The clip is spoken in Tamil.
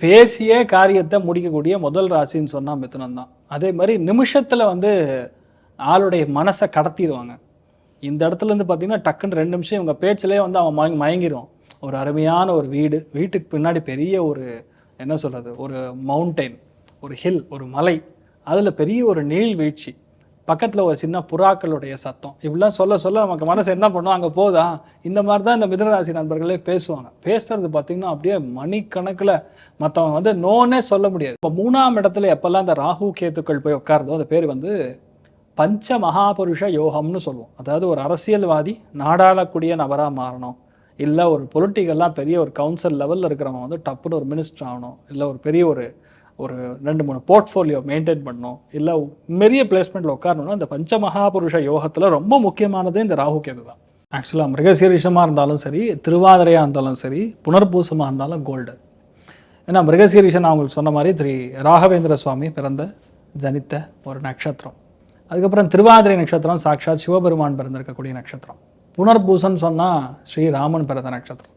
பேசிய காரியத்தை முடிக்கக்கூடிய முதல் ராசின்னு சொன்னா மிதுனம் தான். அதே மாதிரி நிமிஷத்துல வந்து ஆளுடைய மனசை கடத்திடுவாங்க. இந்த இடத்துல இருந்து பார்த்தீங்கன்னா டக்குன்னு 2 நிமிஷம் இவங்க பேச்சிலே வந்து அவன் மயங்கிடுவான். ஒரு அருமையான ஒரு வீடு, வீட்டுக்கு பின்னாடி பெரிய ஒரு என்ன சொல்றது, ஒரு மவுண்டெயின், ஒரு ஹில், ஒரு மலை, அதுல பெரிய ஒரு நீழ்வீழ்ச்சி, பக்கத்துல ஒரு சின்ன புறாக்களுடைய சத்தம், இப்படிலாம் சொல்ல சொல்ல நமக்கு மனசு என்ன பண்ணும், அங்க போதா. இந்த மாதிரி தான் இந்த மிதுனராசி நண்பர்களே பேசுவாங்க. பேசுறது பார்த்தீங்கன்னா அப்படியே மணிக்கணக்கில் மற்றவங்க வந்து நோன்னே சொல்ல முடியாது. இப்போ 3ஆம் இடத்துல எப்பெல்லாம் இந்த ராகு கேத்துக்கள் போய் உட்காருதோ அந்த பேர் வந்து பஞ்ச மகாபுருஷ யோகம்னு சொல்லுவோம். அதாவது ஒரு அரசியல்வாதி நாடாளக்கூடிய நபராக மாறணும், இல்லை ஒரு பொலிட்டிக்கெல்லாம் பெரிய ஒரு கவுன்சில் லெவலில் இருக்கிறவங்க வந்து டப்புன்னு ஒரு மினிஸ்டர் ஆகணும், இல்லை ஒரு பெரிய ஒரு 2-3 போர்ட்ஃபோலியோ மெயின்டைன் பண்ணணும், இல்லை பெரிய பிளேஸ்மெண்ட்டில் உட்காரணும்னா இந்த பஞ்ச மகாபுருஷ யோகத்தில் ரொம்ப முக்கியமானது இந்த ராகு கேது தான். ஆக்சுவலாக மிருகசீரிஷமாக இருந்தாலும் சரி, திருவாதிரையாக இருந்தாலும் சரி, புனர்பூசமாக இருந்தாலும் கோல்டு. ஏன்னா மிருகசீரிஷன் அவங்களுக்கு சொன்ன மாதிரி திரு ராகவேந்திர சுவாமி பிறந்த ஜனித்த ஒரு நட்சத்திரம். அதுக்கப்புறம் திருவாதிரை நட்சத்திரம் சாட்சாத் சிவபெருமான் பிறந்திருக்கக்கூடிய நட்சத்திரம். புனர்பூசன் சொன்னால் ஸ்ரீராமன் பிறந்த நட்சத்திரம்.